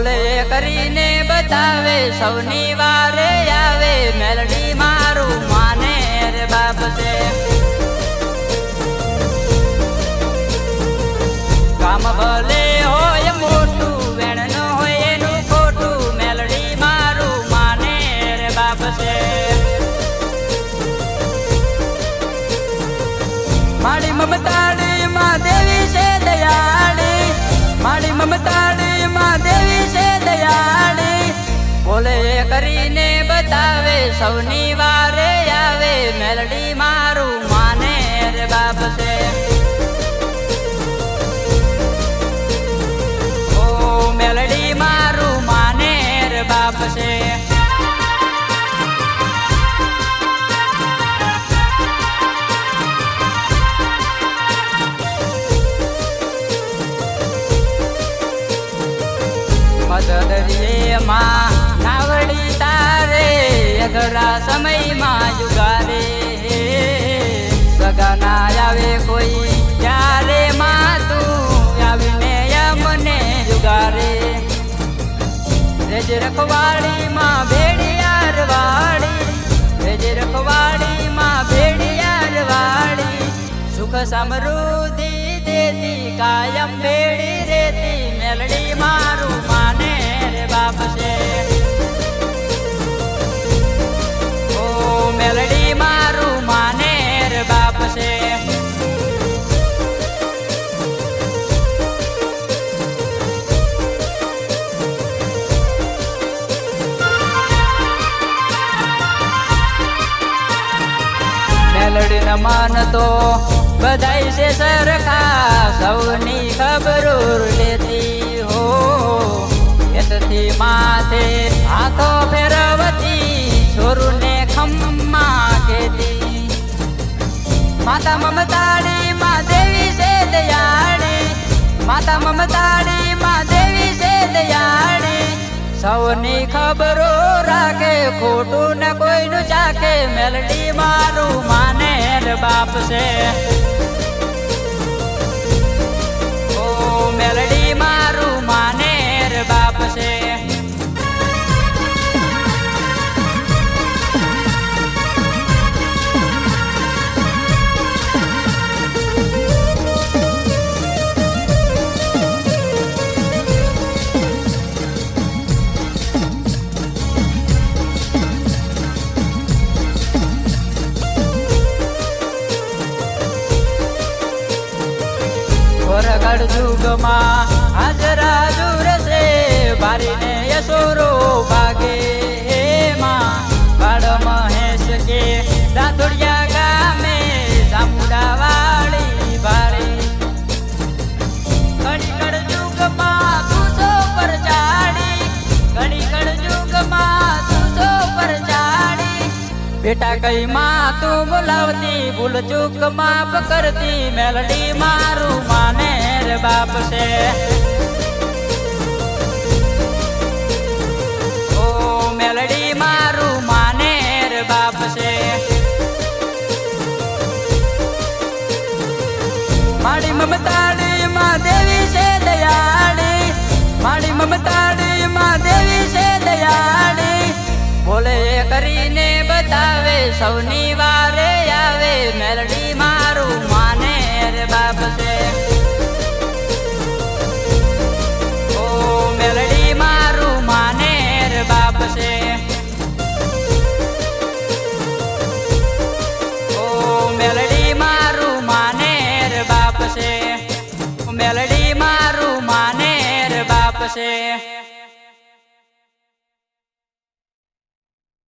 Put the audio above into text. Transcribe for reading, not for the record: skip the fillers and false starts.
બોલે કરીને બતાવે સૌની વારે આવે મેલડી મારું માને રે બાપ છે કામ ભલે હોય મોટું વેણ ન હોય એનું ખોટું મેલડી મારું માને રે બાપ છે મારી મમતાડી માં દેવી છે દયાળી મારી મમતાડી માં દેવી છે દયાળી બોલે કરીને બતાવે સૌની વારે આવે મેલડી મારું માને રે બાપ છે ઓ મેલડી મારું માને રે બાપ છે મદદરીએમાં નાવડી તારે અઘરા સમયમાં યુગારે સગાના આવે કોઈ ત્યારે માં તું આવીને અમને યુગારે રેજ રખવાડીમાં ભેડિયાર વાળી રેજ રખવાડીમાં ભેડિયાર વાળી સુખ સમૃદ્ધિ દેતી કાયમ ભેડી રેતી મેલડી મારું માને રે બાપ છે ઓ મેલડી મારું માને રે બાપ છે મેલડી ન માનતો બધાય છે સરખા સૌની ખબરો લેતી હો એતથી માથે હાથો ફેરવતી છોરુને ખમ્મા કેતી માતા મમતાડી માં દેવી છે દયાળી માતા મમતાડી માં દેવી છે દયાળી સૌની ખબરો રાખે ખોટું ને કોઈનું ચાખે મેલડી મારું માને રે બાપ છે ઓ મેલડી મારું માને રે બાપ છે વરગડ જુગમાં હાજરા દૂર છે બારીને યશોરો ભાગે માં બાળ મહેશ કે રાધોડિયા ગામે ચામુંડા વાળી ભારી ઘડીકડ જુગમાં તુસો પર ચાડી ઘડીકડ જુગમાં તુસો પર ચાડી બેટા કઈ માં તું બોલાવતી ભૂલ ચૂક માફ કરતી મેલડી મારું માને રે બાપ છે ઓ મેલડી મારું માને રે બાપ છે મારી મમતાડી માં દેવી છે દયાળી મારી મમતાડી માં દેવી છે દયાળી બોલે કરીને બતાવે સૌની વારે આવે મેલડી મારું માને રે બાપ છે ઓ મેલડી મારું માને રે બાપ છે ઓ મેલડી મારું માને રે બાપ છે મેલડી મારું માને રે બાપ છે